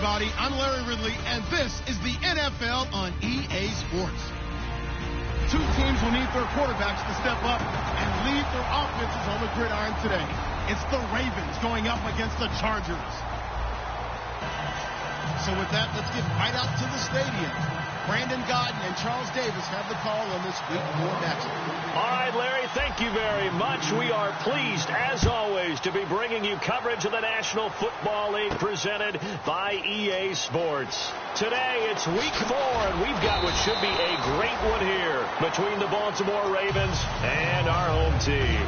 everybody. I'm Larry Ridley, and this is the NFL on EA Sports. Two teams will need their quarterbacks to step up and lead their offenses on the gridiron today. It's the Ravens going up against the Chargers. So with that, let's get right out to the stadium. Brandon Gaudin and Charles Davis have the call on this Week 4 matchup. All right, Larry, thank you very much. We are pleased, as always, to be bringing you coverage of the National Football League presented by EA Sports. Today, it's Week 4, and we've got what should be a great one here between the Baltimore Ravens and our home team.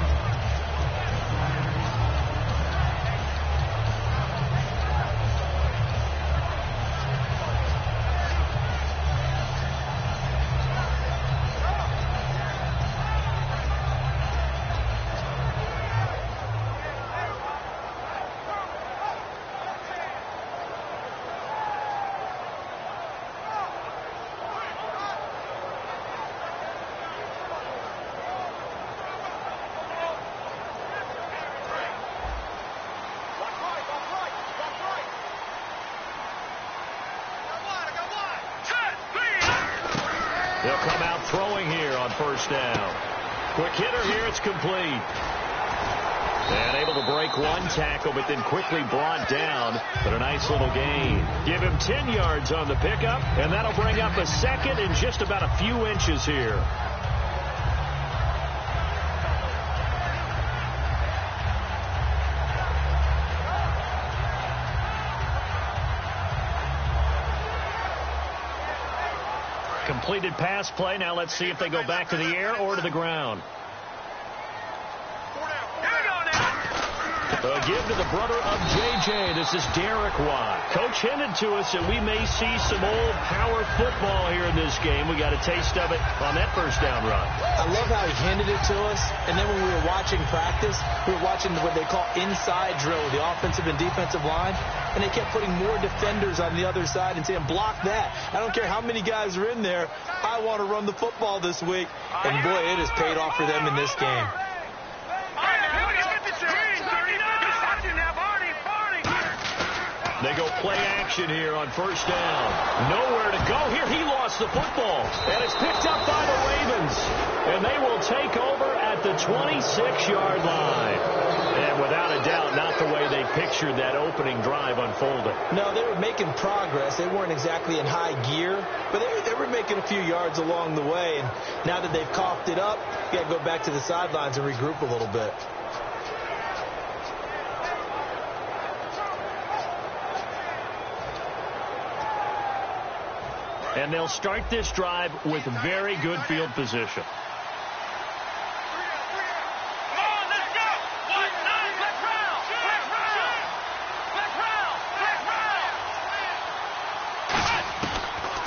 They'll come out throwing here on first down. Quick hitter here, it's complete. And able to break one tackle, but then quickly brought down. But a nice little gain. Give him 10 yards on the pickup, and that'll bring up a second in just about a few inches here. Completed pass play. Now let's see if they go back to the air or to the ground. A give to the brother of J.J. This is Derek Watt. Coach hinted to us that we may see some old power football here in this game. We got a taste of it on that first down run. I love how he handed it to us. And then when we were watching practice, we were watching what they call inside drill, the offensive and defensive line. And they kept putting more defenders on the other side and saying, block that. I don't care how many guys are in there. I want to run the football this week. And, boy, it has paid off for them in this game. They go play action here on first down. Nowhere to go here. He lost the football. And it's picked up by the Ravens. And they will take over at the 26-yard line. And without a doubt, not the way they pictured that opening drive unfolding. No, they were making progress. They weren't exactly in high gear, but they were making a few yards along the way. And now that they've coughed it up, you got to go back to the sidelines and regroup a little bit. And they'll start this drive with very good field position.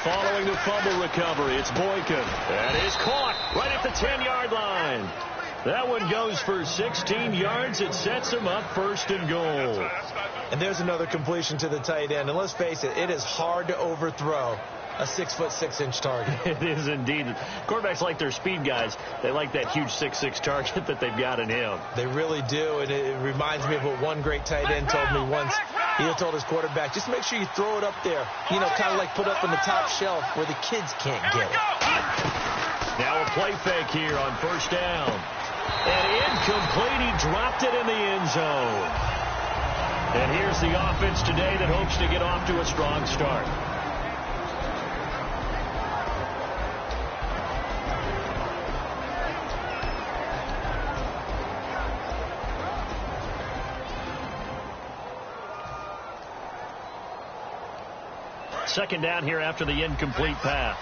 Following the fumble recovery, it's Boykin. That is caught right at the 10-yard line. That one goes for 16 yards. It sets him up first and goal. And there's another completion to the tight end. And let's face it, it is hard to overthrow a 6'6" target. It is indeed. Quarterbacks like their speed guys. They like that huge 6'6" target that they've got in him. They really do, and it reminds me of what one great tight end told me once. He told his quarterback, just make sure you throw it up there, you know, kind of like put up on the top shelf where the kids can't get it. Now a play fake here on first down. And incomplete. He dropped it in the end zone. And here's the offense today that hopes to get off to a strong start. Second down here after the incomplete pass.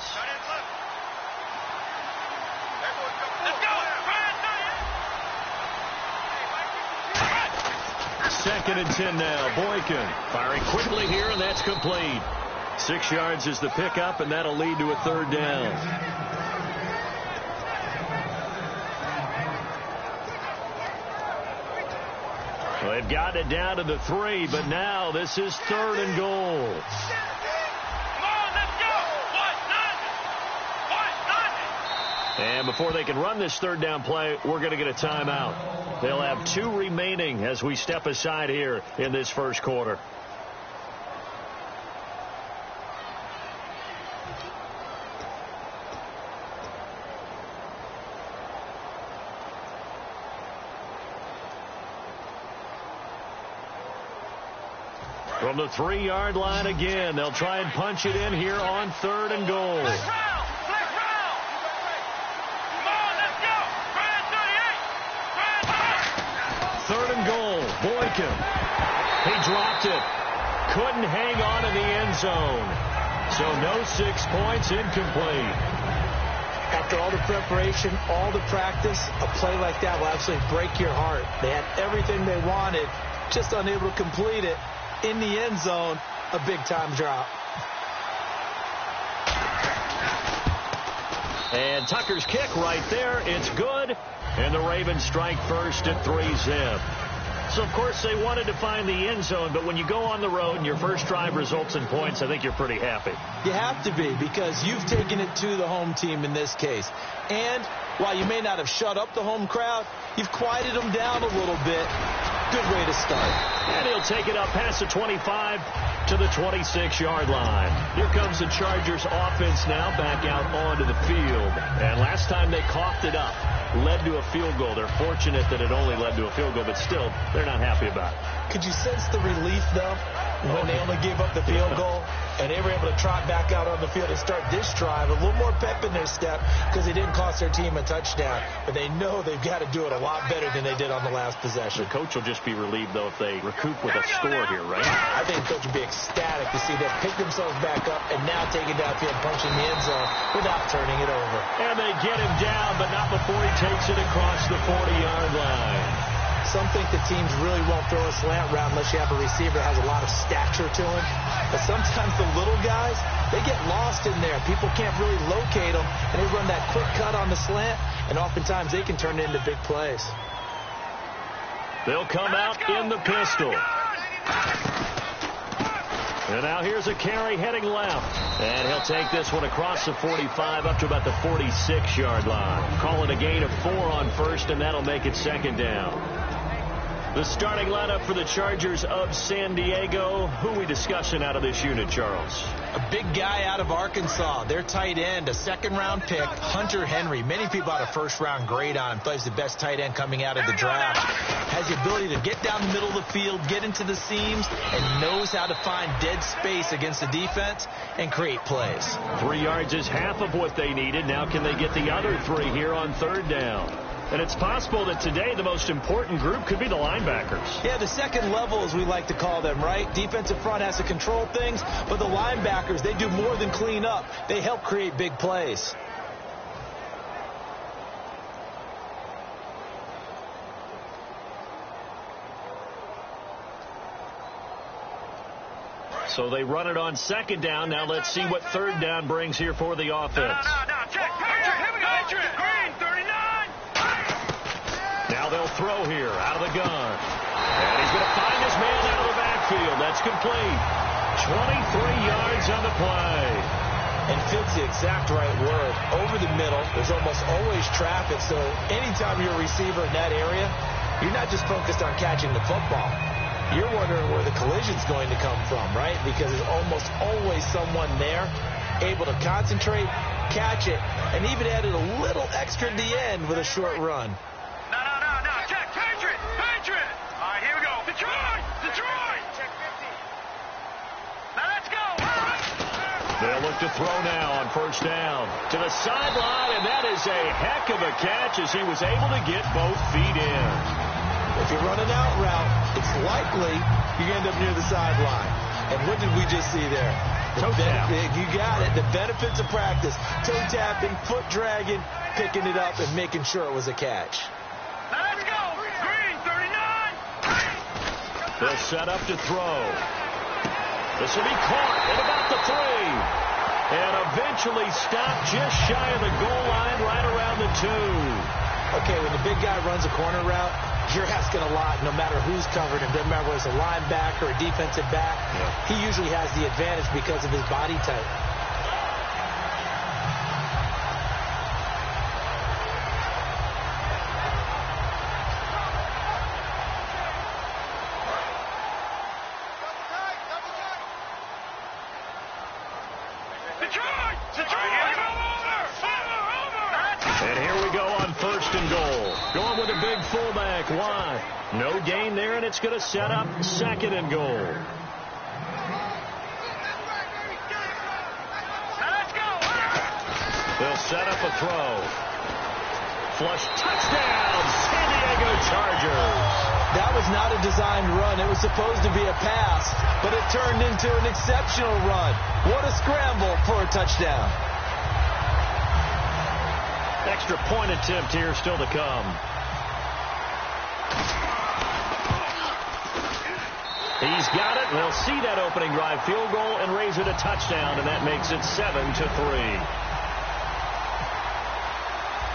Second and 10 now. Boykin firing quickly here, and that's complete. 6 yards is the pickup, and that'll lead to a third down. Well, they've gotten it down to the 3, but now this is third and goal. And before they can run this third down play, we're going to get a timeout. They'll have 2 remaining as we step aside here in this first quarter. From the 3-yard line again, they'll try and punch it in here on 3rd and goal. Third and goal, Boykin. He dropped it. Couldn't hang on in the end zone. So no 6 points, incomplete. After all the preparation, all the practice, a play like that will absolutely break your heart. They had everything they wanted, just unable to complete it. In the end zone, a big-time drop. And Tucker's kick right there. It's good. And the Ravens strike first at 3-zip. So, of course, they wanted to find the end zone, but when you go on the road and your first drive results in points, I think you're pretty happy. You have to be, because you've taken it to the home team in this case. And while you may not have shut up the home crowd, you've quieted them down a little bit. Good way to start. And he'll take it up past the 25 to the 26-yard line. Here comes the Chargers offense now back out onto the field. And last time they coughed it up, led to a field goal. They're fortunate that it only led to a field goal, but still, they're not happy about it. Could you sense the relief, though, when they only gave up the field goal and they were able to trot back out on the field and start this drive? A little more pep in their step because they didn't cost their team a touchdown, but they know they've got to do it a lot better than they did on the last possession. The coach will just be relieved, though, if they recoup with a score here, right? I think the coach would be ecstatic to see them pick themselves back up and now take it downfield, punching the end zone without turning it over. And they get him down, but not before he takes it across the 40-yard line. Some think the teams really won't throw a slant route unless you have a receiver that has a lot of stature to him. But sometimes the little guys, they get lost in there. People can't really locate them, and they run that quick cut on the slant, and oftentimes they can turn it into big plays. They'll come out in the pistol. And now here's a carry heading left. And he'll take this one across the 45 up to about the 46-yard line. Call it a gain of 4 on first, and that'll make it second down. The starting lineup for the Chargers of San Diego. Who are we discussing out of this unit, Charles? A big guy out of Arkansas. Their tight end, a second-round pick, Hunter Henry. Many people had a first-round grade on him. Thought he's the best tight end coming out of the draft. Has the ability to get down the middle of the field, get into the seams, and knows how to find dead space against the defense and create plays. 3 yards is half of what they needed. Now can they get the other 3 here on third down? And it's possible that today the most important group could be the linebackers. Yeah, the second level, as we like to call them, right? Defensive front has to control things, but the linebackers, they do more than clean up. They help create big plays. So they run it on second down. Now let's see what third down brings here for the offense. Check. Here we go. Green, 39. Now they'll throw here out of the gun. And he's going to find his man out of the backfield. That's complete. 23 yards on the play. And fits the exact right word. Over the middle, there's almost always traffic. So anytime you're a receiver in that area, you're not just focused on catching the football. You're wondering where the collision's going to come from, right? Because there's almost always someone there able to concentrate, catch it, and even added a little extra at the end with a short run. No. Check. Patriot. All right, here we go. Detroit. Check 50. Now let's go. They'll look to throw now on first down. To the sideline, and that is a heck of a catch as he was able to get both feet in. If you run an out route, it's likely you end up near the sideline. And what did we just see there? Toe tap. You got it. The benefits of practice. Toe tapping, foot dragging, picking it up, and making sure it was a catch. Now let's go. Green, 39. They'll set up to throw. This will be caught at about the 3. And eventually stopped just shy of the goal line right around the 2. Okay, when the big guy runs a corner route, you're asking a lot no matter who's covered him. Doesn't matter whether it's a linebacker or a defensive back. Yeah. He usually has the advantage because of his body type. And here we go on first and goal. Going with a big fullback wide. No gain there, and it's going to set up second and goal. set up a throw. Flush touchdown, San Diego Chargers. That was not a designed run. It was supposed to be a pass, but it turned into an exceptional run. What a scramble for a touchdown. Extra point attempt here still to come. He's got it. They'll see that opening drive field goal and raise it a touchdown, and that makes it 7-3.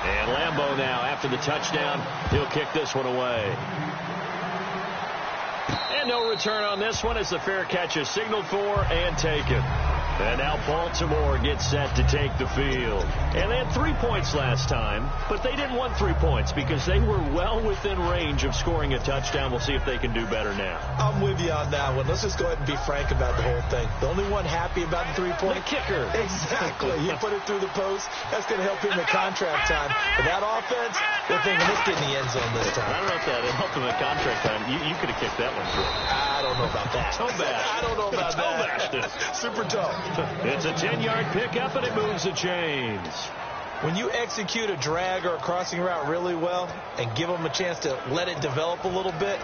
And Lambeau now, after the touchdown, he'll kick this one away. And no return on this one as the fair catch is signaled for and taken. And now Baltimore gets set to take the field. And they had 3 points last time, but they didn't want 3 points because they were well within range of scoring a touchdown. We'll see if they can do better now. I'm with you on that one. Let's just go ahead and be frank about the whole thing. The only one happy about the 3-point? The kicker. Exactly. He put it through the post. That's going to help him in contract time. But that offense, they're thinking, let's get in the end zone this time. I don't know if that helped him in contract time. You could have kicked that one through. I don't know about that. Toe bash. I don't know about that. Bashed it. Super toe. It's a 10-yard pickup, and it moves the chains. When you execute a drag or a crossing route really well and give them a chance to let it develop a little bit,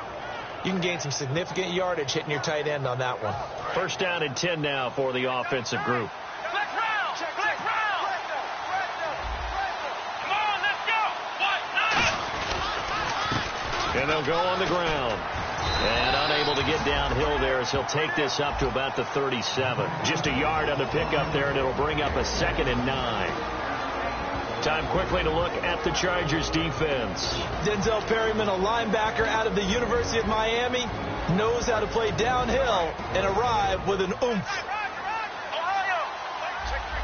you can gain some significant yardage hitting your tight end on that one. First down and 10 now for the offensive group. Black round! Black round! Come on, let's go! What? And they'll go on the ground. And unable to get downhill there as he'll take this up to about the 37. Just a yard on the pickup there, and it'll bring up a 2nd and 9. Time quickly to look at the Chargers defense. Denzel Perryman, a linebacker out of the University of Miami, knows how to play downhill and arrive with an oomph. Ohio! Check 3.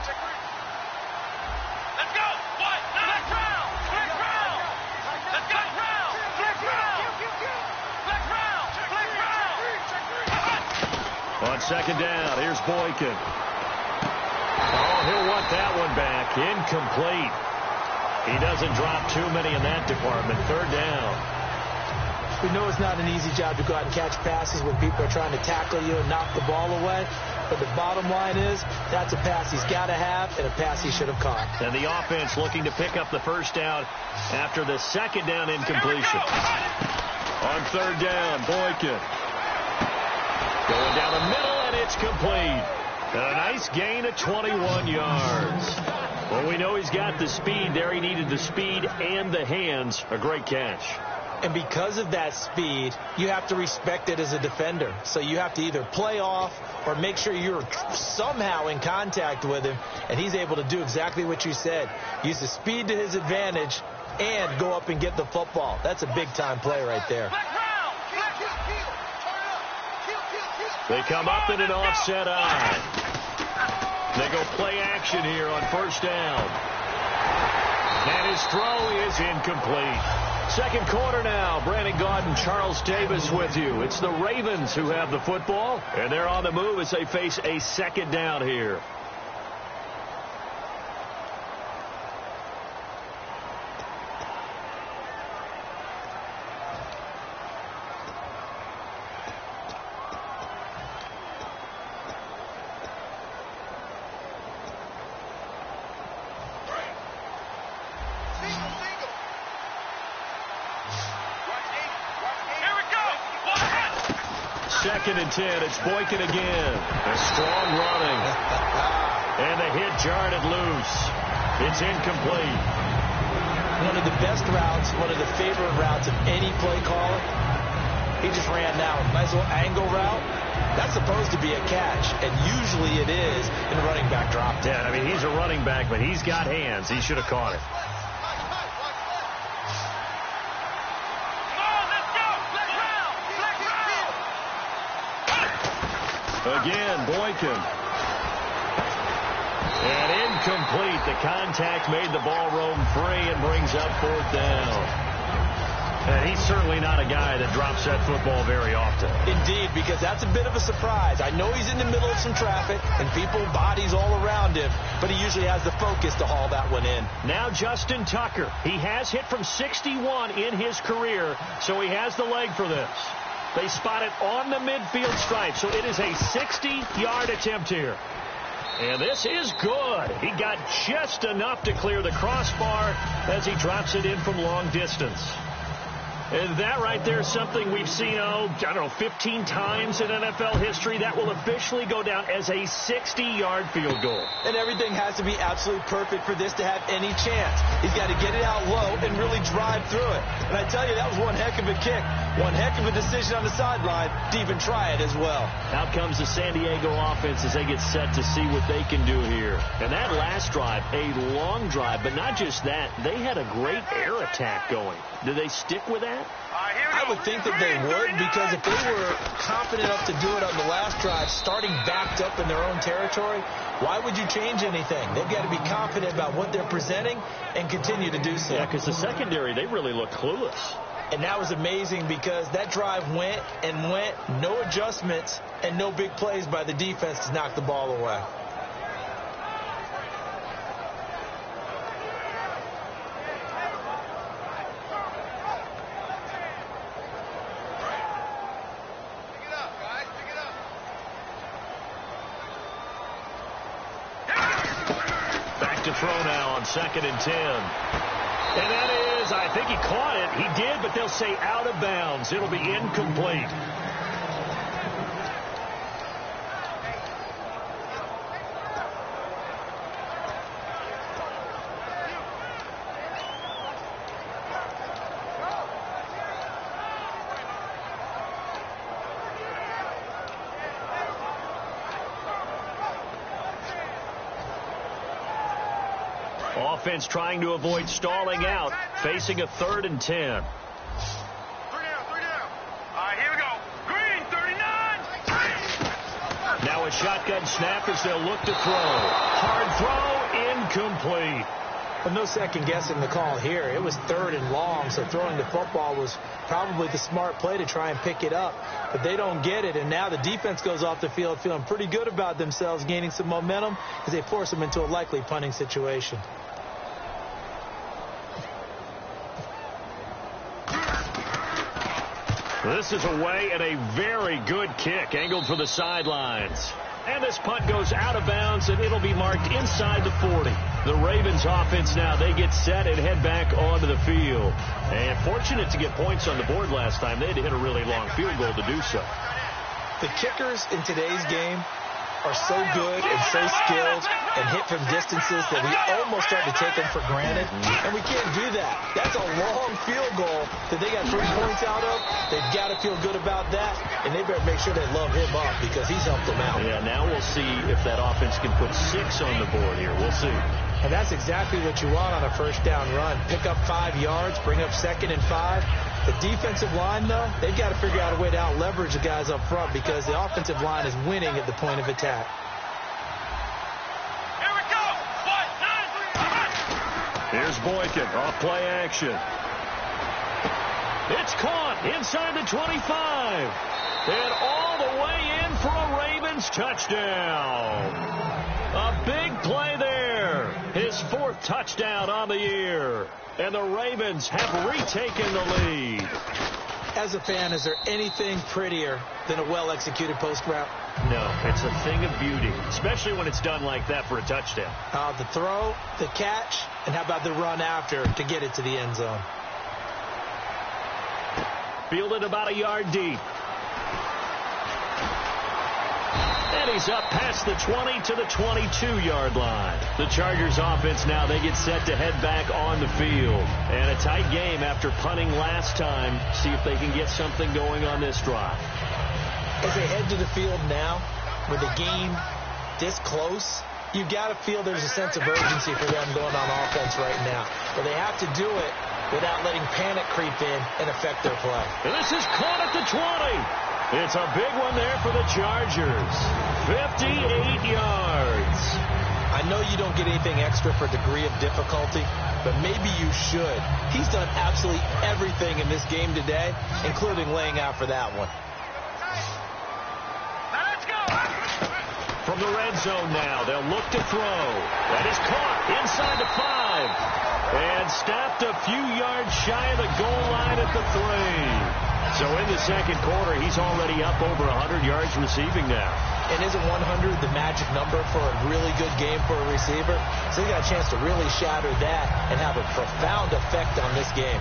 Let's go! What? Black round! Black round! Let's go! Black round! Black round! Black round! Black round! On second down, here's Boykin. Oh, he'll want that one back. Incomplete. He doesn't drop too many in that department. Third down. We know it's not an easy job to go out and catch passes when people are trying to tackle you and knock the ball away. But the bottom line is, that's a pass he's got to have and a pass he should have caught. And the offense looking to pick up the first down after the second down incompletion. On third down, Boykin. Going down the middle, and it's complete. A nice gain of 21 yards. Well, we know he's got the speed there. He needed the speed and the hands. A great catch. And because of that speed, you have to respect it as a defender. So you have to either play off or make sure you're somehow in contact with him. And he's able to do exactly what you said. Use the speed to his advantage and go up and get the football. That's a big-time play right there. They come up in an offset eye. They go play action here on first down. And his throw is incomplete. Second quarter now. Brandon Gaudin, Charles Davis with you. It's the Ravens who have the football, and they're on the move as they face a second down here. Second and 10. It's Boykin again. A strong running. And the hit jarred it loose. It's incomplete. One of the best routes, one of the favorite routes of any play caller. He just ran down. Nice little angle route. That's supposed to be a catch, and usually it is in a running back drop. Yeah, I mean, he's a running back, but he's got hands. He should have caught it. Again, Boykin. And incomplete. The contact made the ball roam free and brings up fourth down. And he's certainly not a guy that drops that football very often. Indeed, because that's a bit of a surprise. I know he's in the middle of some traffic and people, bodies all around him, but he usually has the focus to haul that one in. Now Justin Tucker. He has hit from 61 in his career, so he has the leg for this. They spot it on the midfield stripe, so it is a 60-yard attempt here. And this is good. He got just enough to clear the crossbar as he drops it in from long distance. And that right there is something we've seen, 15 times in NFL history. That will officially go down as a 60-yard field goal. And everything has to be absolutely perfect for this to have any chance. He's got to get it out low and really drive through it. And I tell you, that was one heck of a kick. One heck of a decision on the sideline to even try it as well. Out comes the San Diego offense as they get set to see what they can do here. And that last drive, a long drive, but not just that. They had a great air attack going. Do they stick with that? I would think that they would, because if they were confident enough to do it on the last drive, starting backed up in their own territory, why would you change anything? They've got to be confident about what they're presenting and continue to do so. Yeah, because the secondary, they really look clueless. And that was amazing because that drive went and went, no adjustments and no big plays by the defense to knock the ball away. To throw now on 2nd and 10. And that is, I think he caught it. He did, but they'll say out of bounds. It'll be incomplete. Offense trying to avoid stalling out, facing a 3rd and 10. 3 down. All right, here we go. Green, 39. Now a shotgun snap as they'll look to throw. Hard throw, incomplete. But no second guessing the call here. It was 3rd and long, so throwing the football was probably the smart play to try and pick it up. But they don't get it, and now the defense goes off the field feeling pretty good about themselves, gaining some momentum as they force them into a likely punting situation. This is away and a very good kick, angled for the sidelines. And this punt goes out of bounds, and it'll be marked inside the 40. The Ravens offense now, they get set and head back onto the field. And fortunate to get points on the board last time. They had to hit a really long field goal to do so. The kickers in today's game are so good and so skilled and hit from distances that we almost start to take them for granted, and we can't do that. That's a long field goal that they got 3 points out of. They've got to feel good about that, and they better make sure they love him up because he's helped them out. Yeah, now we'll see if that offense can put 6 on the board here. We'll see. And that's exactly what you want on a first down run. Pick up 5 yards, bring up 2nd and 5. The defensive line, though, they've got to figure out a way to out-leverage the guys up front because the offensive line is winning at the point of attack. Here we go. 1, 9, 3, Here's Boykin, off play action. It's caught inside the 25. And all the way in for a Ravens touchdown. A big play there. His 4th touchdown on the year. And the Ravens have retaken the lead. As a fan, is there anything prettier than a well-executed post route? No, it's a thing of beauty, especially when it's done like that for a touchdown. The throw, the catch, and how about the run after to get it to the end zone? Fielded about a yard deep. And he's up past the 20 to the 22-yard line. The Chargers offense now, they get set to head back on the field. And a tight game after punting last time. See if they can get something going on this drive. As they head to the field now, with the game this close, you've got to feel there's a sense of urgency for them going on offense right now. But they have to do it without letting panic creep in and affect their play. And this is caught at the 20. It's a big one there for the Chargers. 58 yards. I know you don't get anything extra for degree of difficulty, but maybe you should. He's done absolutely everything in this game today, including laying out for that one. Now let's go. From the red zone now, they'll look to throw. That is caught inside the 5. And stopped a few yards shy of the goal line at the 3. So in the second quarter, he's already up over 100 yards receiving now. And isn't 100 the magic number for a really good game for a receiver? So he got a chance to really shatter that and have a profound effect on this game.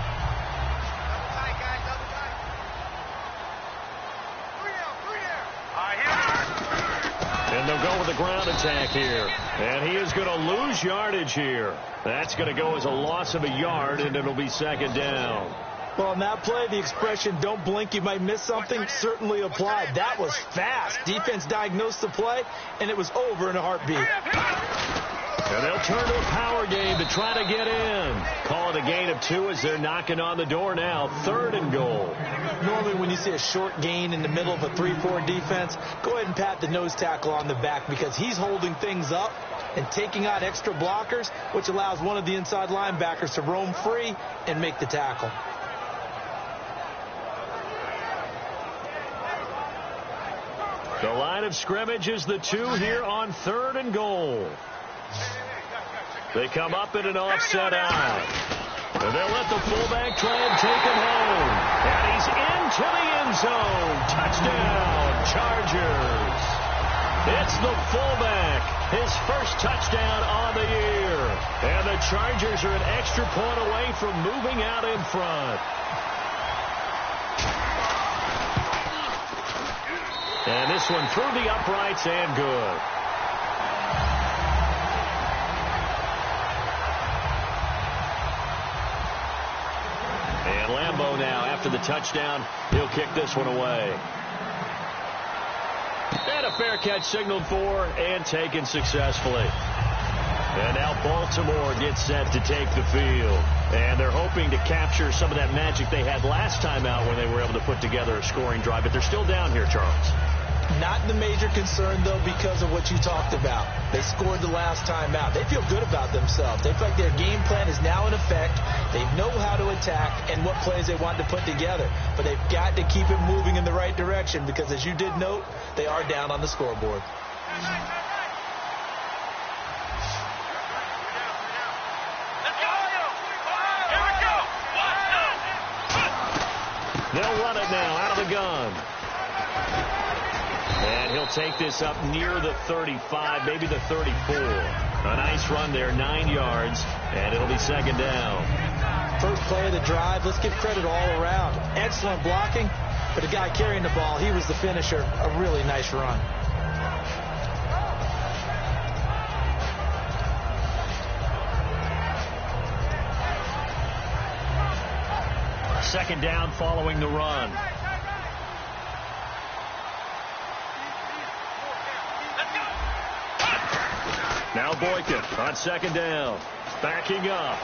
And they'll go with the ground attack here. And he is going to lose yardage here. That's going to go as a loss of a yard, and it'll be second down. Well, on that play, the expression, don't blink, you might miss something, certainly applied. That was fast. Defense diagnosed the play, and it was over in a heartbeat. And they'll turn to a power game to try to get in. Call it a gain of 2 as they're knocking on the door now. 3rd and goal. Normally when you see a short gain in the middle of a 3-4 defense, go ahead and pat the nose tackle on the back because he's holding things up and taking out extra blockers, which allows one of the inside linebackers to roam free and make the tackle. The line of scrimmage is the 2 here on 3rd and goal. They come up in an offset out. And they'll let the fullback try and take him home. And he's into the end zone. Touchdown, Chargers. It's the fullback. His first touchdown on the year. And the Chargers are an extra point away from moving out in front. And this one through the uprights and good. And Lambeau now, after the touchdown, he'll kick this one away. And a fair catch signaled for and taken successfully. And now Baltimore gets set to take the field. And they're hoping to capture some of that magic they had last time out when they were able to put together a scoring drive. But they're still down here, Charles. Not the major concern, though, because of what you talked about. They scored the last time out. They feel good about themselves. They feel like their game plan is now in effect. They know how to attack and what plays they want to put together. But they've got to keep it moving in the right direction because, as you did note, they are down on the scoreboard. They'll run it now out of the gun. And he'll take this up near the 35, maybe the 34. A nice run there, 9 yards, and it'll be second down. First play of the drive, let's give credit all around. Excellent blocking, but the guy carrying the ball, he was the finisher. A really nice run. Second down following the run. Now Boykin on second down. Backing up.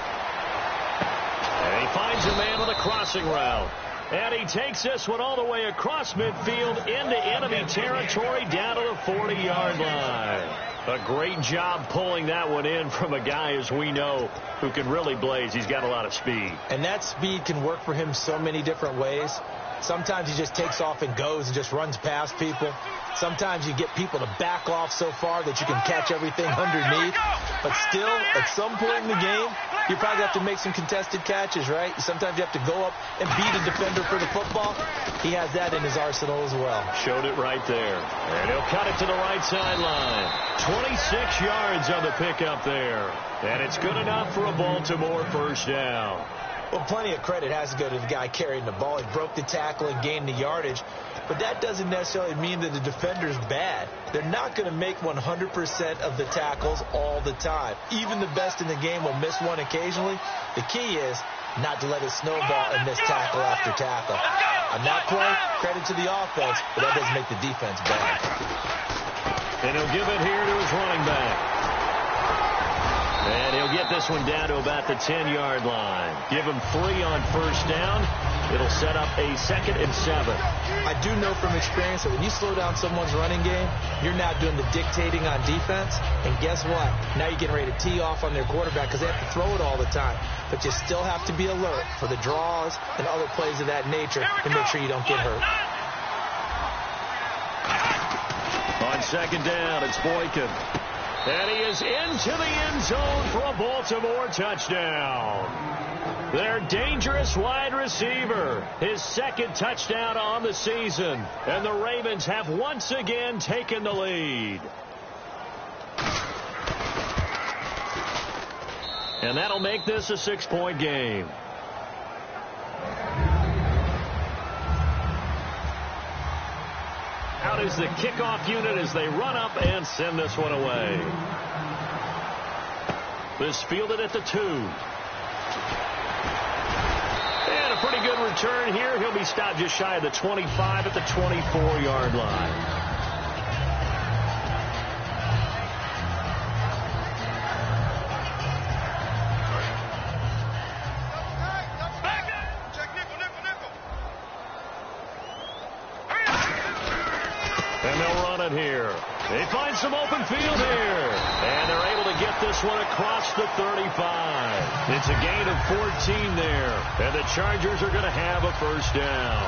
And he finds a man on the crossing route. And he takes this one all the way across midfield into enemy territory down to the 40-yard line. A great job pulling that one in from a guy, as we know, who can really blaze. He's got a lot of speed. And that speed can work for him so many different ways. Sometimes he just takes off and goes and just runs past people. Sometimes you get people to back off so far that you can catch everything underneath. But still, at some point in the game, you probably have to make some contested catches, right? Sometimes you have to go up and beat a defender for the football. He has that in his arsenal as well. Showed it right there. And he'll cut it to the right sideline. 26 yards on the pickup there. And it's good enough for a Baltimore first down. Well, plenty of credit has to go to the guy carrying the ball. He broke the tackle and gained the yardage. But that doesn't necessarily mean that the defender's bad. They're not going to make 100% of the tackles all the time. Even the best in the game will miss one occasionally. The key is not to let it snowball and miss tackle after tackle. On that play, credit to the offense, but that doesn't make the defense bad. And he'll give it here to his running back. And he'll get this one down to about the 10-yard line. Give him 3 on first down. It'll set up a 2nd and 7. I do know from experience that when you slow down someone's running game, you're now doing the dictating on defense. And guess what? Now you're getting ready to tee off on their quarterback because they have to throw it all the time. But you still have to be alert for the draws and other plays of that nature to make sure you don't get hurt. On second down, it's Boykin. And he is into the end zone for a Baltimore touchdown. Their dangerous wide receiver, his second touchdown on the season. And the Ravens have once again taken the lead. And that'll make this a 6-point game. Out is the kickoff unit as they run up and send this one away. This fielded at the 2. And a pretty good return here. He'll be stopped just shy of the 25 at the 24-yard line. Here. They find some open field here. And they're able to get this one across the 35. It's a gain of 14 there. And the Chargers are going to have a first down.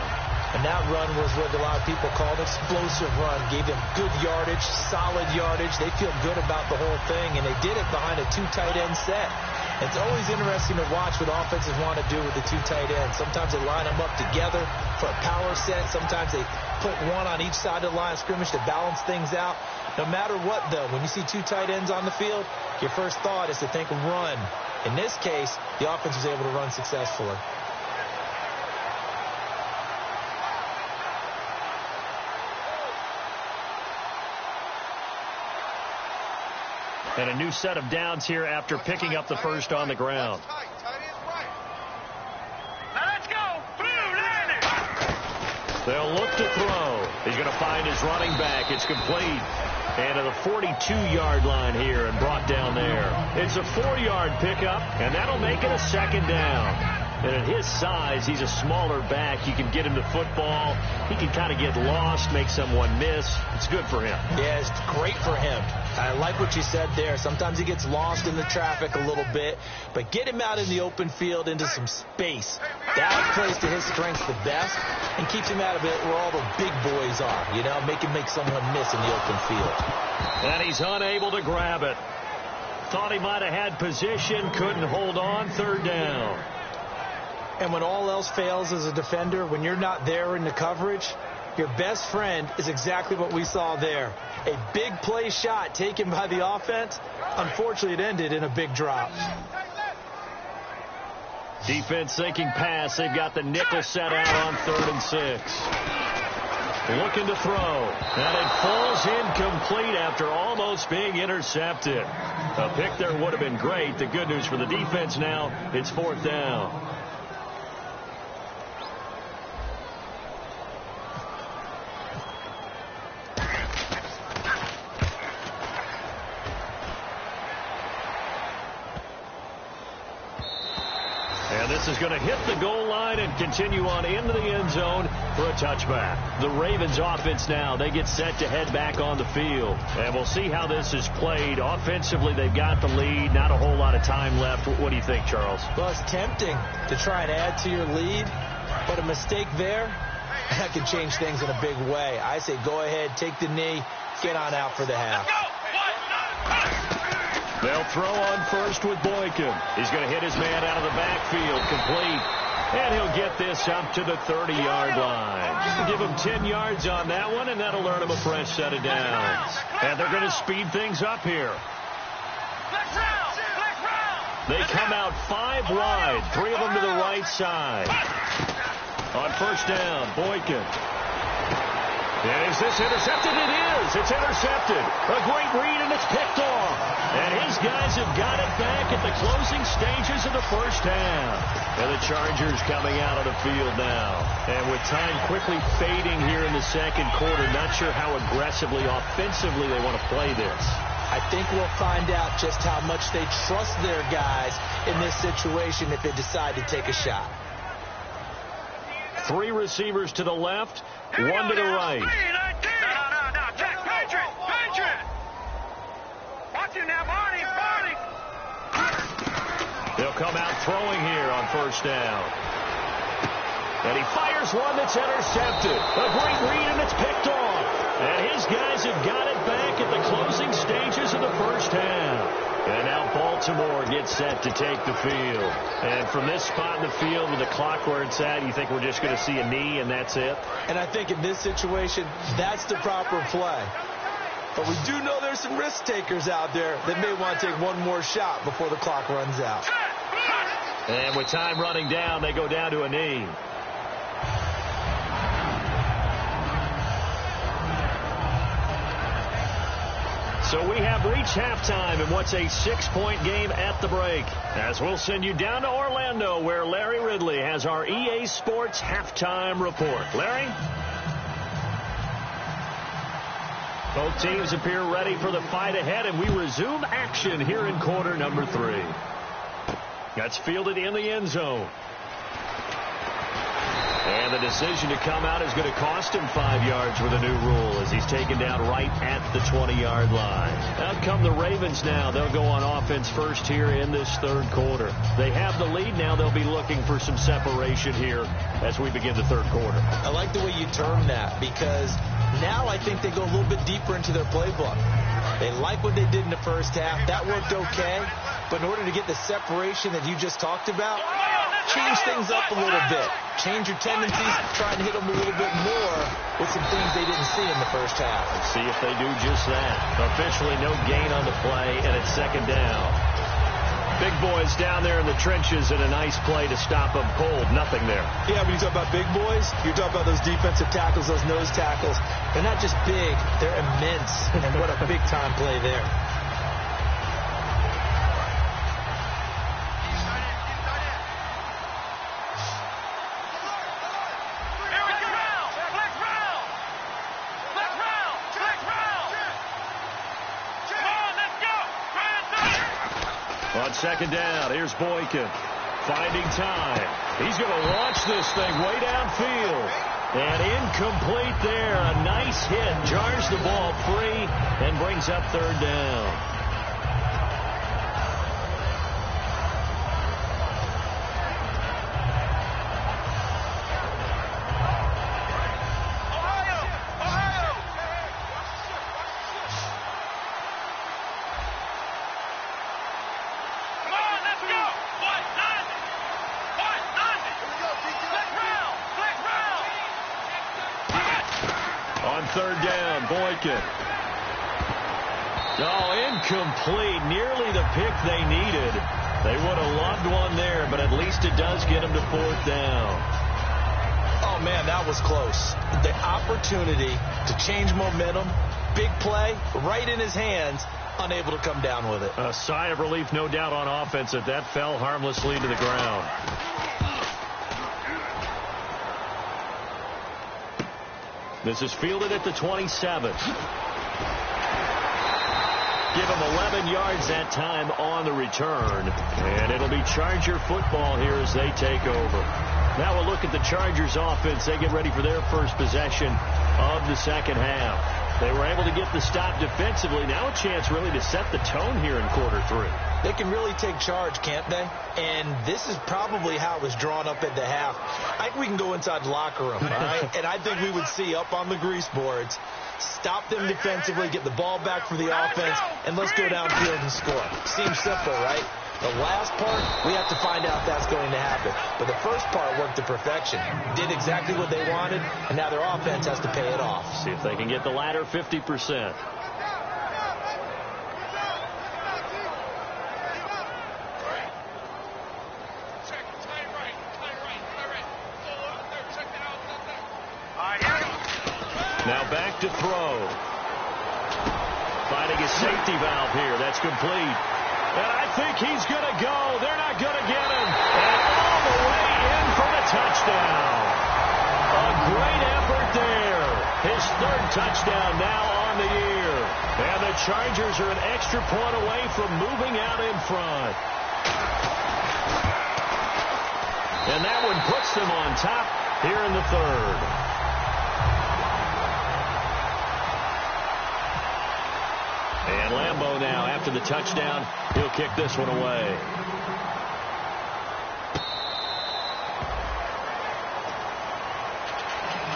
And that run was what a lot of people call an explosive run. Gave them good yardage, solid yardage. They feel good about the whole thing. And they did it behind a 2 tight end set. It's always interesting to watch what offenses want to do with the 2 tight ends. Sometimes they line them up together for a power set. Sometimes they put one on each side of the line of scrimmage to balance things out. No matter what, though, when you see 2 tight ends on the field, your first thought is to think run. In this case, the offense was able to run successfully. And a new set of downs here after picking up the first on the ground. Now let's go. They'll look to throw. He's going to find his running back. It's complete. And to the 42-yard line here and brought down there. It's a 4-yard pickup, and that'll make it a second down. And at his size, he's a smaller back. You can get him to football. He can kind of get lost, make someone miss. It's good for him. Yeah, it's great for him. I like what you said there. Sometimes he gets lost in the traffic a little bit, but get him out in the open field into some space. That plays to his strengths the best and keeps him out of it where all the big boys are. You know, make someone miss in the open field. And he's unable to grab it. Thought he might have had position, couldn't hold on, third down. And when all else fails as a defender, when you're not there in the coverage, your best friend is exactly what we saw there. A big play shot taken by the offense. Unfortunately, it ended in a big drop. Defense thinking pass. They've got the nickel set out on 3rd and 6. Looking to throw. And it falls incomplete after almost being intercepted. A pick there would have been great. The good news for the defense now, it's 4th down. This is going to hit the goal line and continue on into the end zone for a touchback. The Ravens offense now, they get set to head back on the field. And we'll see how this is played. Offensively, they've got the lead. Not a whole lot of time left. What do you think, Charles? Well, it's tempting to try and add to your lead, but a mistake there, that can change things in a big way. I say go ahead, take the knee, get on out for the half. They'll throw on first with Boykin. He's going to hit his man out of the backfield, complete. And he'll get this up to the 30-yard line. Give him 10 yards on that one, and that'll earn him a fresh set of downs. And they're going to speed things up here. They come out 5 wide, 3 of them to the right side. On first down, Boykin. And is this intercepted? It is. It's intercepted. A great read, and it's picked off. And his guys have got it back at the closing stages of the first half. And the Chargers coming out on the field now. And with time quickly fading here in the second quarter, not sure how aggressively, offensively they want to play this. I think we'll find out just how much they trust their guys in this situation if they decide to take a shot. 3 receivers to the left, 1 to the right. No. Jack, Patriot. Watch him now, Barney. They'll come out throwing here on first down. And he fires one that's intercepted. A great read, and it's picked off. And his guys have got it back at the closing stages of the first half. And now Baltimore gets set to take the field. And from this spot in the field with the clock where it's at, you think we're just going to see a knee and that's it? And I think in this situation, that's the proper play. But we do know there's some risk takers out there that may want to take one more shot before the clock runs out. And with time running down, they go down to a knee. So we have reached halftime in what's a 6-point game at the break. As we'll send you down to Orlando, where Larry Ridley has our EA Sports halftime report. Larry? Both teams appear ready for the fight ahead, and we resume action here in quarter number 3. That's fielded in the end zone. And the decision to come out is going to cost him 5 yards with a new rule as he's taken down right at the 20-yard line. Out come the Ravens now. They'll go on offense first here in this third quarter. They have the lead now. They'll be looking for some separation here as we begin the third quarter. I like the way you term that because now I think they go a little bit deeper into their playbook. They like what they did in the first half. That worked okay. But in order to get the separation that you just talked about, change things up a little bit. Change your tendencies, try and hit them a little bit more with some things they didn't see in the first half. Let's see if they do just that. Officially no gain on the play, and it's second down. Big boys down there in the trenches and a nice play to stop them cold. Nothing there. Yeah, when you talk about big boys, you're talking about those defensive tackles, those nose tackles. They're not just big, they're immense. And what a big-time play there. On second down, here's Boykin. Finding time. He's going to launch this thing way downfield. And incomplete there. A nice hit. Jars the ball free and brings up third down. Third down, Boykin. Oh, incomplete. Nearly the pick they needed. They would have loved one there, but at least it does get them to fourth down. Oh, man, that was close. The opportunity to change momentum, big play, right in his hands, unable to come down with it. A sigh of relief, no doubt, on offense that that fell harmlessly to the ground. This is fielded at the 27. Give him 11 yards that time on the return. And it'll be Charger football here as they take over. Now we'll look at the Chargers offense. They get ready for their first possession of the second half. They were able to get the stop defensively. Now a chance really to set the tone here in quarter 3. They can really take charge, can't they? And this is probably how it was drawn up at the half. I think we can go inside the locker room, all right? And I think we would see up on the grease boards, stop them defensively, get the ball back for the offense, and let's go downfield and score. Seems simple, right? The last part, we have to find out if that's going to happen. But the first part worked to perfection. Did exactly what they wanted, and now their offense has to pay it off. See if they can get the latter 50%. Now back to throw. Finding a safety valve here. That's complete. And I think he's going to go. They're not going to get him. And all the way in for the touchdown. A great effort there. His third touchdown now on the year. And the Chargers are an extra point away from moving out in front. And that one puts them on top here in the third. And Lambeau now, after the touchdown, he'll kick this one away.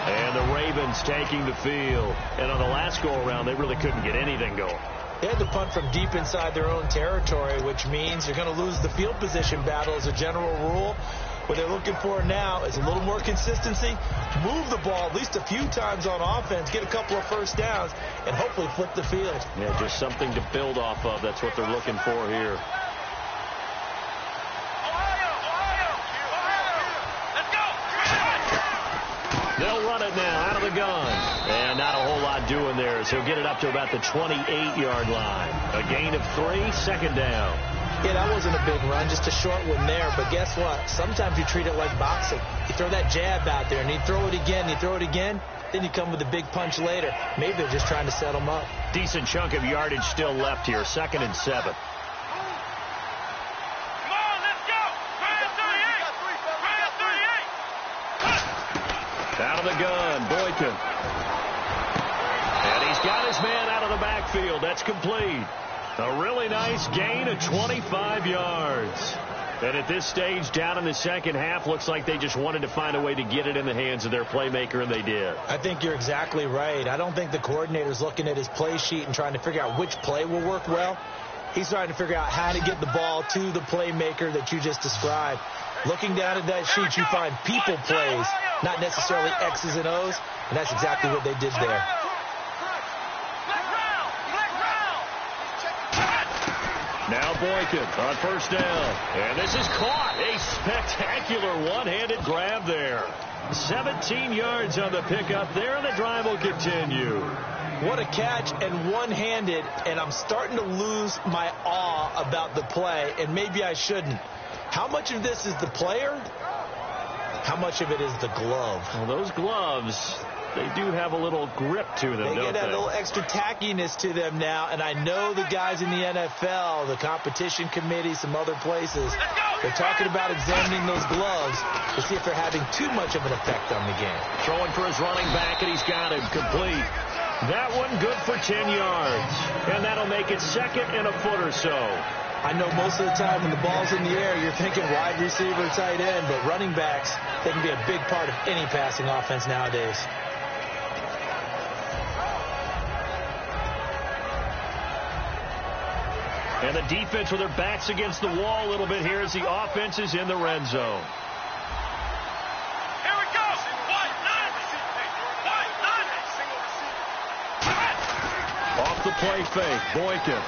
And the Ravens taking the field. And on the last go-around, they really couldn't get anything going. They had to punt from deep inside their own territory, which means you're going to lose the field position battle as a general rule. What they're looking for now is a little more consistency, move the ball at least a few times on offense, get a couple of first downs, and hopefully flip the field. Yeah, just something to build off of. That's what they're looking for here. They'll run it now out of the gun. And not a whole lot doing there, as he'll get it up to about the 28-yard line. A gain of 3, second down. Yeah, that wasn't a big run, just a short one there. But guess what? Sometimes you treat it like boxing. You throw that jab out there, and you throw it again, then you come with a big punch later. Maybe they're just trying to set them up. Decent chunk of yardage still left here, 2nd and 7. Out of the gun, Boykin. And he's got his man out of the backfield. That's complete. A really nice gain of 25 yards. And at this stage, down in the second half, looks like they just wanted to find a way to get it in the hands of their playmaker, and they did. I think you're exactly right. I don't think the coordinator's looking at his play sheet and trying to figure out which play will work well. He's trying to figure out how to get the ball to the playmaker that you just described. Looking down at that sheet, you find people plays, not necessarily X's and O's, and that's exactly what they did there. Now Boykin on first down. And this is caught. A spectacular one-handed grab there. 17 yards on the pickup there, and the drive will continue. What a catch, and one-handed, and I'm starting to lose my awe about the play, and maybe I shouldn't. How much of this is the player? How much of it is the glove? Well, those gloves, they do have a little grip to them, don't they? They get a little extra tackiness to them now, and I know the guys in the NFL, the competition committee, some other places, they're talking about examining those gloves to see if they're having too much of an effect on the game. Throwing for his running back, and he's got him complete. That one good for 10 yards, and that'll make it 2nd and a foot or so. I know most of the time when the ball's in the air, you're thinking wide receiver, tight end, but running backs, they can be a big part of any passing offense nowadays. And the defense with their backs against the wall a little bit here as the offense is in the red zone. Here we go. Off the play fake, Boykin.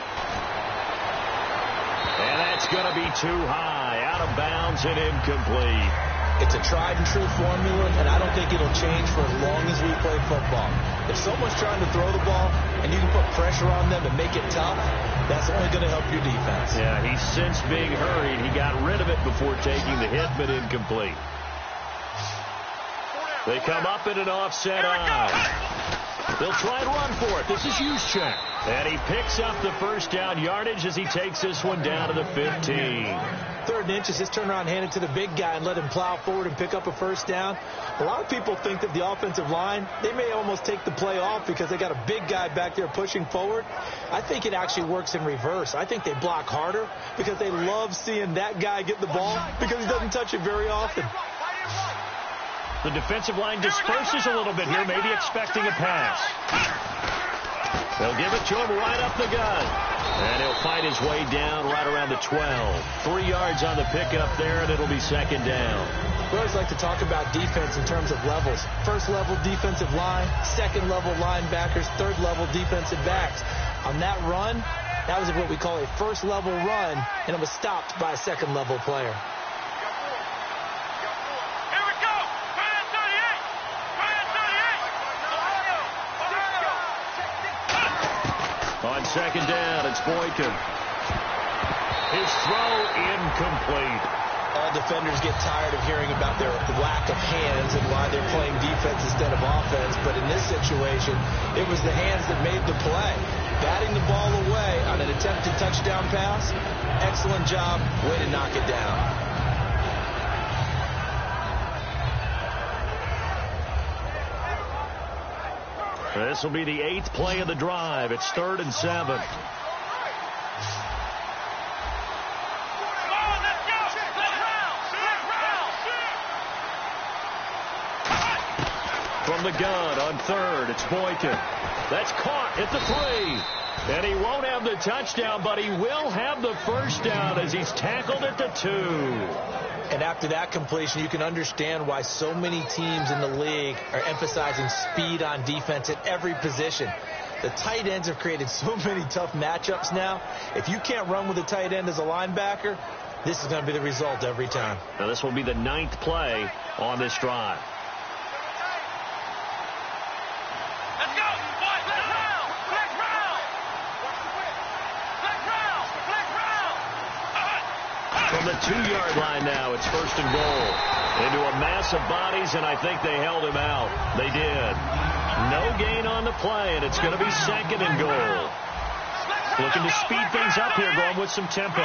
And that's going to be too high, out of bounds and incomplete. It's a tried-and-true formula, and I don't think it'll change for as long as we play football. If someone's trying to throw the ball and you can put pressure on them and make it tough, that's only going to help your defense. Yeah, he's since being hurried. He got rid of it before taking the hit, but incomplete. They come up in an offset eye. They'll try and run for it. This is Juszczyk. And he picks up the first down yardage as he takes this one down to the 15. 3rd and inches, just turn around, hand it to the big guy, and let him plow forward and pick up a first down. A lot of people think that the offensive line, they may almost take the play off because they got a big guy back there pushing forward. I think it actually works in reverse. I think they block harder because they love seeing that guy get the ball because he doesn't touch it very often. The defensive line disperses a little bit here, maybe expecting a pass. They'll give it to him right up the gut. And he'll find his way down right around the 12. 3 yards on the pickup there, and it'll be 2nd down. We always like to talk about defense in terms of levels. 1st level defensive line, 2nd level linebackers, 3rd level defensive backs. On that run, that was what we call a 1st level run, and it was stopped by a 2nd level player. On 2nd down, it's Boykin. His throw incomplete. All defenders get tired of hearing about their lack of hands and why they're playing defense instead of offense. But in this situation, it was the hands that made the play. Batting the ball away on an attempted touchdown pass. Excellent job. Way to knock it down. This will be the 8th play of the drive. It's 3rd and 7. From the gun on third, it's Boykin. That's caught at the 3. And he won't have the touchdown, but he will have the first down as he's tackled at the 2. And after that completion, you can understand why so many teams in the league are emphasizing speed on defense at every position. The tight ends have created so many tough matchups now. If you can't run with a tight end as a linebacker, this is going to be the result every time. Now this will be the 9th play on this drive. Let's go. Flex round. Flex round. Flex round. Flex round. From the 2-yard line now, it's first and goal. Into a mass of bodies, and I think they held him out. They did. No gain on the play, and it's going to be second and goal. Looking to speed things up here, going with some tempo.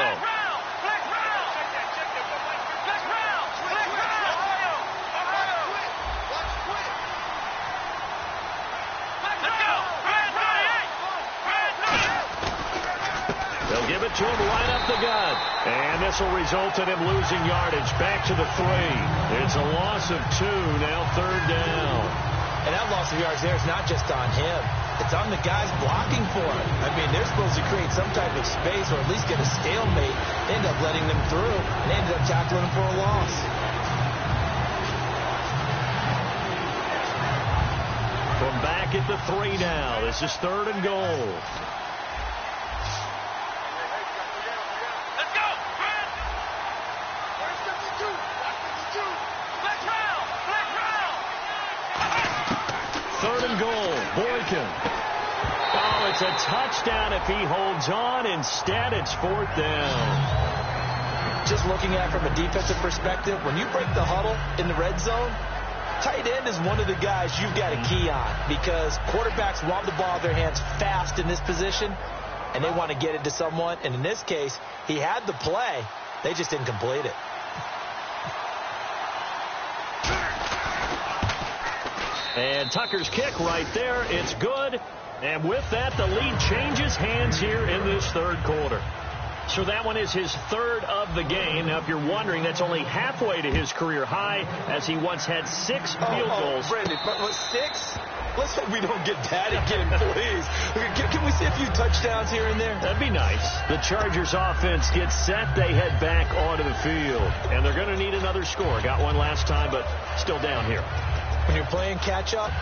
They'll give it to him right up the gut. And this will result in him losing yardage back to the 3. It's a loss of 2, now third down. And that loss of yards there is not just on him. It's on the guys blocking for him. I mean, they're supposed to create some type of space or at least get a stalemate. They end up letting them through, and they ended up tackling him for a loss. From back at the 3 now, this is third and goal. Third and goal, Boykin. Oh, it's a touchdown if he holds on. Instead, it's fourth down. Just looking at it from a defensive perspective, when you break the huddle in the red zone, tight end is one of the guys you've got a key on because quarterbacks want the ball in their hands fast in this position, and they want to get it to someone. And in this case, he had the play. They just didn't complete it. And Tucker's kick right there. It's good. And with that, the lead changes hands here in this third quarter. So that one is his third of the game. Now, if you're wondering, that's only halfway to his career high as he once had 6 field goals. Brendan, but 6? Let's hope we don't get that again, please. Can we see a few touchdowns here and there? That'd be nice. The Chargers offense gets set. They head back onto the field. And they're going to need another score. Got one last time, but still down here. When you're playing catch-up,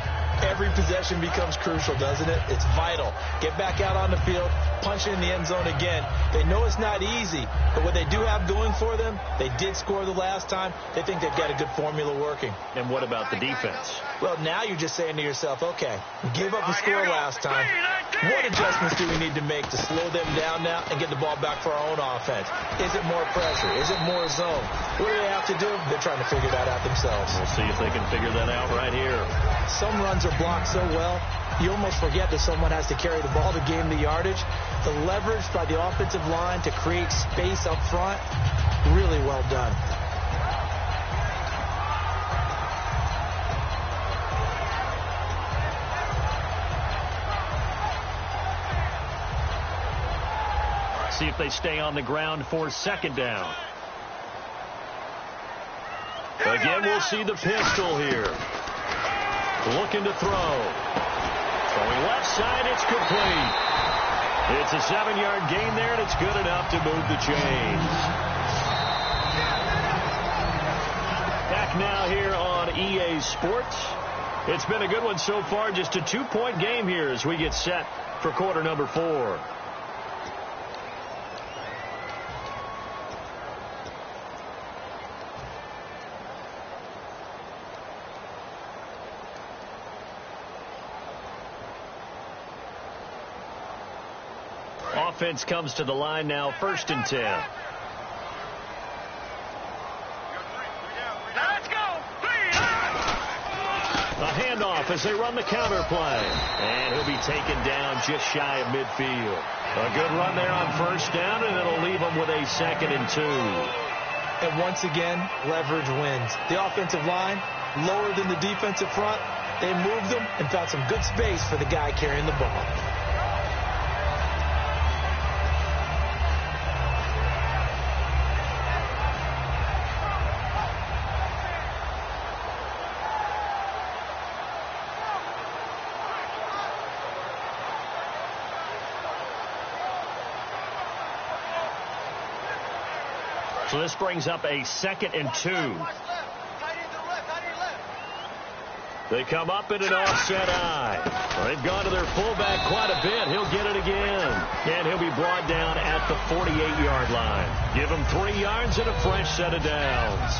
every possession becomes crucial, doesn't it? It's vital. Get back out on the field, punch it in the end zone again. They know it's not easy, but what they do have going for them, they did score the last time. They think they've got a good formula working. And what about the defense? Well, now you're just saying to yourself, okay, we gave up a score last time. What adjustments do we need to make to slow them down now and get the ball back for our own offense? Is it more pressure? Is it more zone? What do they have to do? They're trying to figure that out themselves. We'll see if they can figure that out right here. Some runs are blocked so well, you almost forget that someone has to carry the ball to gain the yardage. The leverage by the offensive line to create space up front, really well done. See if they stay on the ground for second down. Again, we'll see the pistol here. Looking to throw. Throwing left side, it's complete. It's a 7-yard gain there, and it's good enough to move the chains. Back now here on EA Sports. It's been a good one so far, just a 2-point game here as we get set for quarter number 4. Offense comes to the line now, 1st and 10. Let's go. A handoff as they run the counter play. And he'll be taken down just shy of midfield. A good run there on 1st down, and it'll leave them with a 2nd and 2. And once again, leverage wins. The offensive line, lower than the defensive front. They moved them and found some good space for the guy carrying the ball. So this brings up a 2nd and 2. They come up in an offset eye. They've gone to their fullback quite a bit. He'll get it again. And he'll be brought down at the 48-yard line. Give him 3 yards and a fresh set of downs.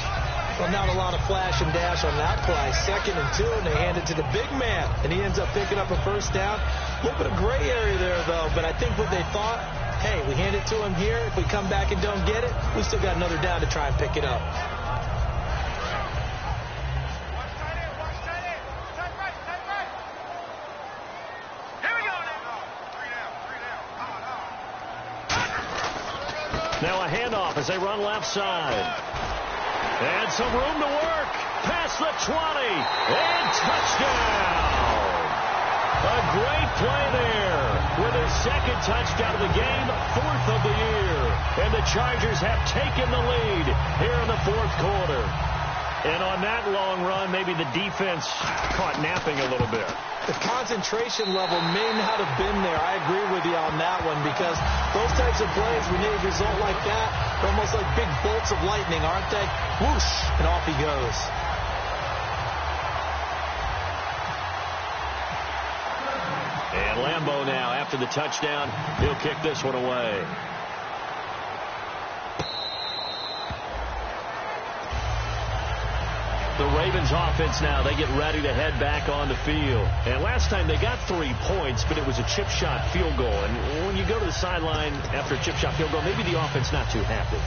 Well, not a lot of flash and dash on that play. 2nd and 2, and they hand it to the big man. And he ends up picking up a first down. A little bit of gray area there, though. But I think what they thought, hey, we hand it to him here. If we come back and don't get it, we still got another down to try and pick it up. Now a handoff as they run left side. And some room to work. Past the 20. And touchdown. A great play there. With his 2nd touchdown of the game, 4th of the year. And the Chargers have taken the lead here in the 4th quarter. And on that long run, maybe the defense caught napping a little bit. The concentration level may not have been there. I agree with you on that one, because those types of plays, when you result like that, they're almost like big bolts of lightning, aren't they? Whoosh, and off he goes. And Lambeau now, after the touchdown, he'll kick this one away. The Ravens offense now, they get ready to head back on the field. And last time they got 3 points, but it was a chip shot field goal. And when you go to the sideline after a chip shot field goal, maybe the offense not too happy.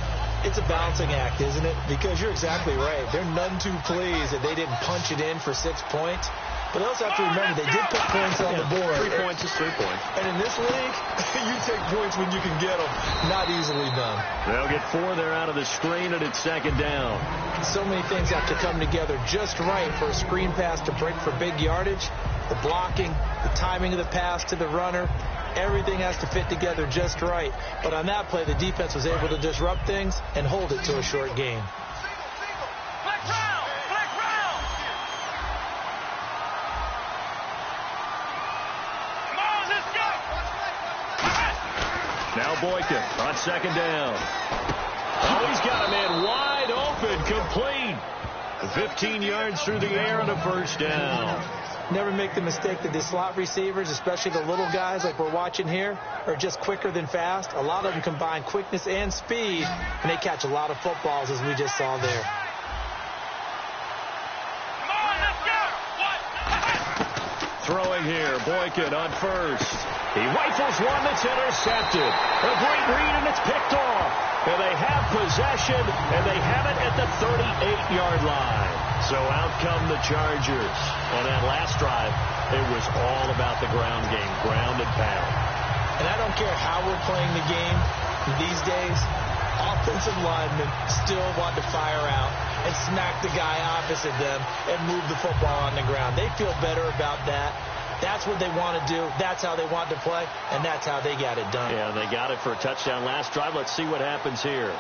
It's a balancing act, isn't it? Because you're exactly right. They're none too pleased that they didn't punch it in for 6 points. But they also have to remember they did put points on the board. 3 points is 3 points. And in this league, you take points when you can get them. Not easily done. They'll get 4 there out of the screen, and it's 2nd down. So many things have to come together just right for a screen pass to break for big yardage. The blocking, the timing of the pass to the runner, everything has to fit together just right. But on that play, the defense was able to disrupt things and hold it to a short gain. Now Boykin on 2nd down. Oh, he's got a man wide open, complete. 15 yards through the air and a first down. Never make the mistake that the slot receivers, especially the little guys like we're watching here, are just quicker than fast. A lot of them combine quickness and speed, and they catch a lot of footballs, as we just saw there. Throwing here, Boykin on first. He rifles one that's intercepted. A great read, and it's picked off. And they have possession, and they have it at the 38-yard line. So out come the Chargers. On that last drive, it was all about the ground game, ground and pound. And I don't care how we're playing the game these days, offensive linemen still want to fire out and smack the guy opposite them and move the football on the ground. They feel better about that. That's what they want to do. That's how they want to play, and that's how they got it done. Yeah, they got it for a touchdown last drive. Let's see what happens here.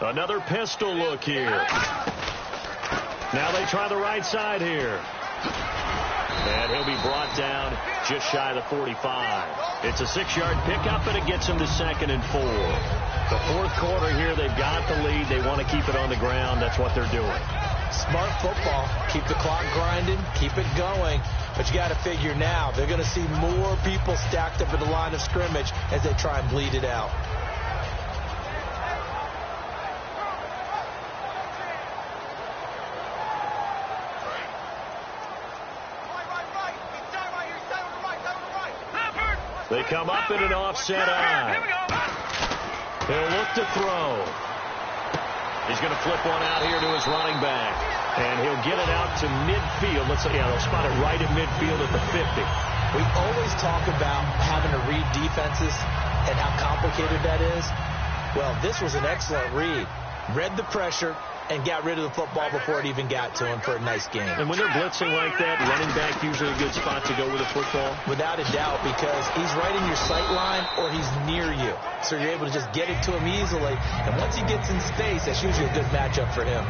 Another pistol look here. Now they try the right side here. And he'll be brought down just shy of the 45. It's a 6-yard pickup, and it gets him to 2nd and 4. The 4th quarter here, they've got the lead. They want to keep it on the ground. That's what they're doing. Smart football. Keep the clock grinding. Keep it going. But you got to figure now, they're going to see more people stacked up at the line of scrimmage as they try and bleed it out. They come up in an offset eye. He'll look to throw. He's going to flip one out here to his running back. And he'll get it out to midfield. Let's say, yeah, they'll spot it right at midfield at the 50. We always talk about having to read defenses and how complicated that is. Well, this was an excellent read. Read the pressure and got rid of the football before it even got to him for a nice game. And when they're blitzing like that, running back usually a good spot to go with the football? Without a doubt, because he's right in your sight line or he's near you. So you're able to just get it to him easily. And once he gets in space, that's usually a good matchup for him.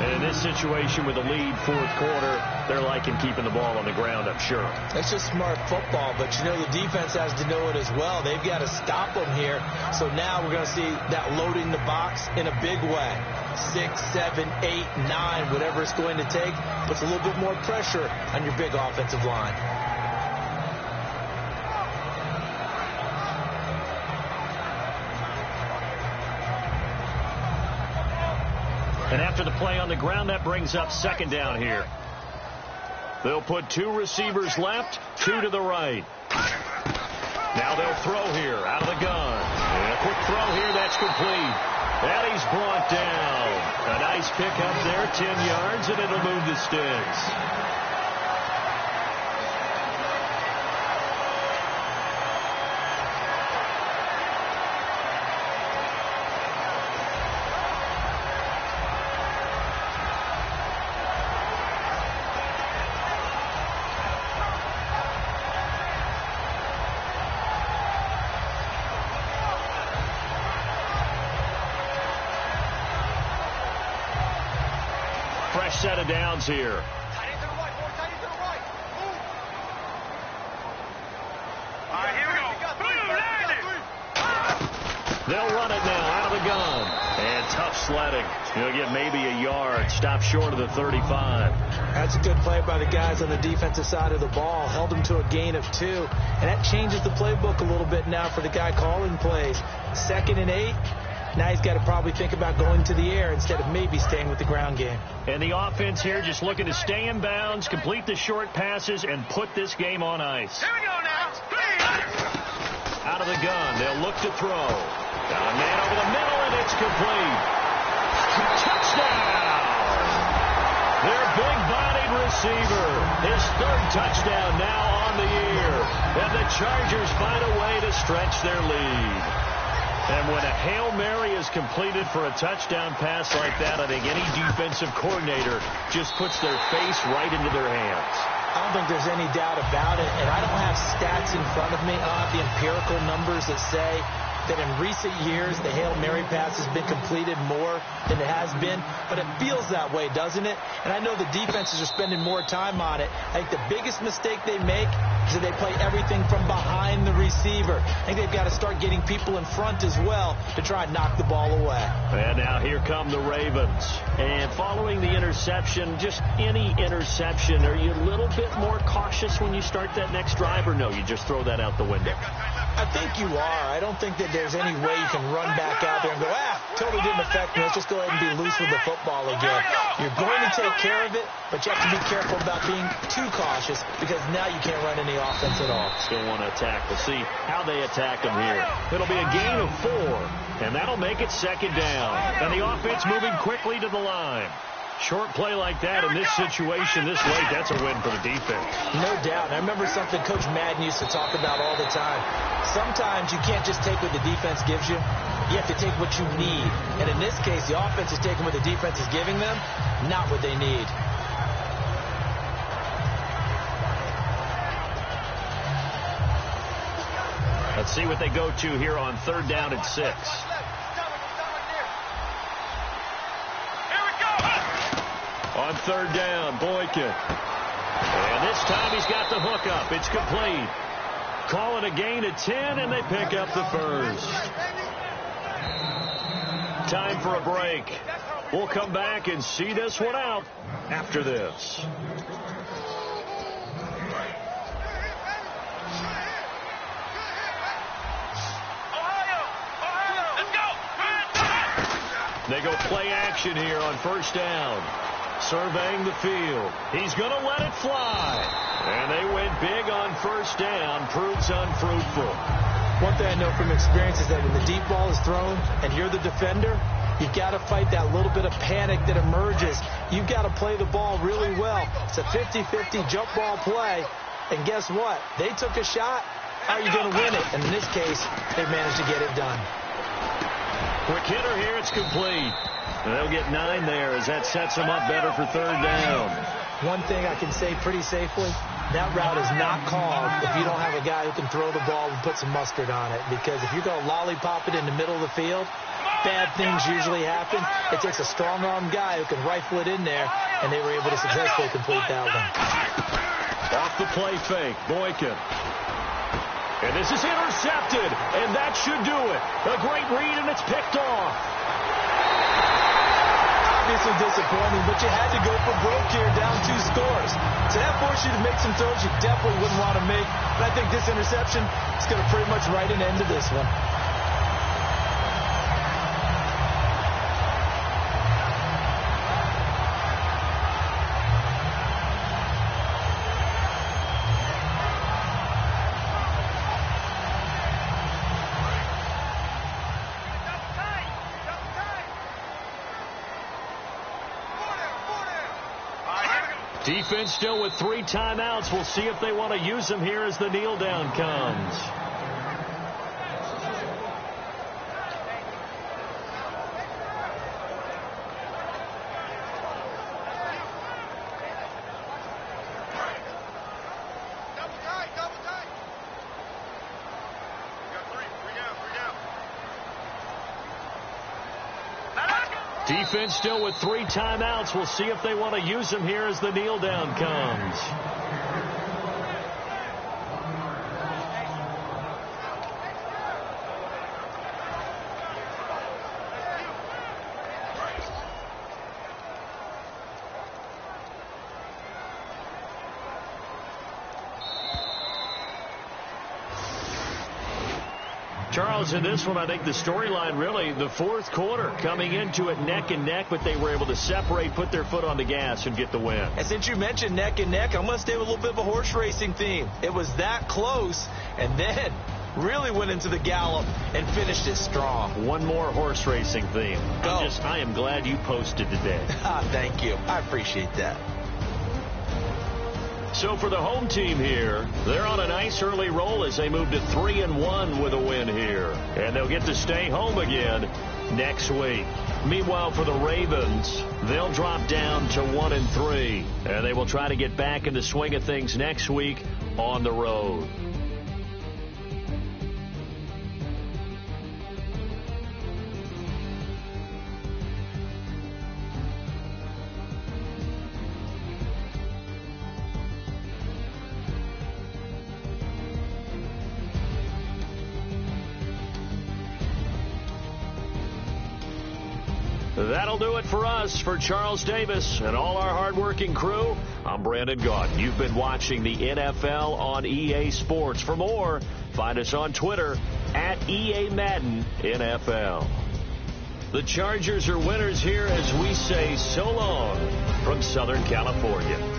And in this situation with a lead fourth quarter, they're liking keeping the ball on the ground, I'm sure. That's just smart football, but you know the defense has to know it as well. They've got to stop them here. So now we're going to see that loading the box in a big way. 6, 7, 8, 9, whatever it's going to take, puts a little bit more pressure on your big offensive line. And after the play on the ground, that brings up second down here. They'll put 2 receivers left, 2 to the right. Now they'll throw here out of the gun. And a quick throw here, that's complete. And he's brought down. A nice pick up there, 10 yards, and it'll move the sticks. Fresh set of downs here. Tight end to the right, boy. Tight end to the right. Move. All right, here we go. They'll run it now out of the gun. And tough sledding. He'll get maybe a yard. Stop short of the 35. That's a good play by the guys on the defensive side of the ball. Held them to a gain of 2. And that changes the playbook a little bit now for the guy calling plays. 2nd and 8. Now he's got to probably think about going to the air instead of maybe staying with the ground game. And the offense here just looking to stay in bounds, complete the short passes, and put this game on ice. Here we go now. Out of the gun, they'll look to throw. Got a man over the middle, and it's complete. Touchdown! Their big-bodied receiver. His 3rd touchdown now on the year. And the Chargers find a way to stretch their lead. And when a Hail Mary is completed for a touchdown pass like that, I think any defensive coordinator just puts their face right into their hands. I don't think there's any doubt about it, and I don't have stats in front of me. I don't have the empirical numbers that say that in recent years the Hail Mary pass has been completed more than it has been, but it feels that way, doesn't it? And I know the defenses are spending more time on it. I think the biggest mistake they make is that they play everything from behind the receiver. I think they've got to start getting people in front as well to try and knock the ball away. And now here come the Ravens. And following the interception, just any interception, are you a little bit more cautious when you start that next drive, or no, you just throw that out the window? I think you are. I don't think that there's any way you can run back out there and go, totally didn't affect me. Let's just go ahead and be loose with the football again. You're going to take care of it, but you have to be careful about being too cautious because now you can't run any offense at all. Still want to attack. We'll see how they attack them here. It'll be a gain of 4, and that'll make it second down. And the offense moving quickly to the line. Short play like that in this situation this late, that's a win for the defense. No doubt. And I remember something Coach Madden used to talk about all the time. Sometimes you can't just take what the defense gives you. You have to take what you need. And in this case, the offense is taking what the defense is giving them, not what they need. Let's see what they go to here on 3rd down and 6. On 3rd down, Boykin. And this time he's got the hook up. It's complete. Call it a gain of 10, and they pick up the first. Time for a break. We'll come back and see this one out after this. They go play action here on 1st down. Surveying the field. He's going to let it fly. And they went big on 1st down. Proves unfruitful. One thing I know from experience is that when the deep ball is thrown and you're the defender, you've got to fight that little bit of panic that emerges. You've got to play the ball really well. It's a 50-50 jump ball play. And guess what? They took a shot. How are you going to win it? And in this case, they managed to get it done. Quick hitter here. It's complete. And they'll get 9 there as that sets them up better for 3rd down. One thing I can say pretty safely, That route is not called if you don't have a guy who can throw the ball and put some mustard on it. Because if you're going to lollipop it in the middle of the field, bad things usually happen. It takes a strong-arm guy who can rifle it in there, and they were able to successfully complete that one. Off the play fake, Boykin. And this is intercepted, and that should do it. A great read, and it's picked off. Obviously disappointing, but you had to go for broke here, down 2 scores. So that forced you to make some throws you definitely wouldn't want to make. But I think this interception is going to pretty much write an end to this one. Defense still with 3 timeouts. We'll see if they want to use them here as the kneel down comes. Defense still with 3 timeouts. We'll see if they want to use them here as the kneel down comes. Charles, in this one, I think the storyline really, the fourth quarter, coming into it neck and neck, but they were able to separate, put their foot on the gas, and get the win. And since you mentioned neck and neck, I'm going to stay with a little bit of a horse racing theme. It was that close, and then really went into the gallop and finished it strong. One more horse racing theme. Go. I am glad you posted today. Thank you. I appreciate that. So for the home team here, they're on a nice early roll as they move to 3-1 with a win here. And they'll get to stay home again next week. Meanwhile, for the Ravens, they'll drop down to 1-3. And they will try to get back in the swing of things next week on the road. That'll do it for us. For Charles Davis and all our hardworking crew, I'm Brandon Gaudin. You've been watching the NFL on EA Sports. For more, find us on Twitter at EA Madden NFL. The Chargers are winners here as we say so long from Southern California.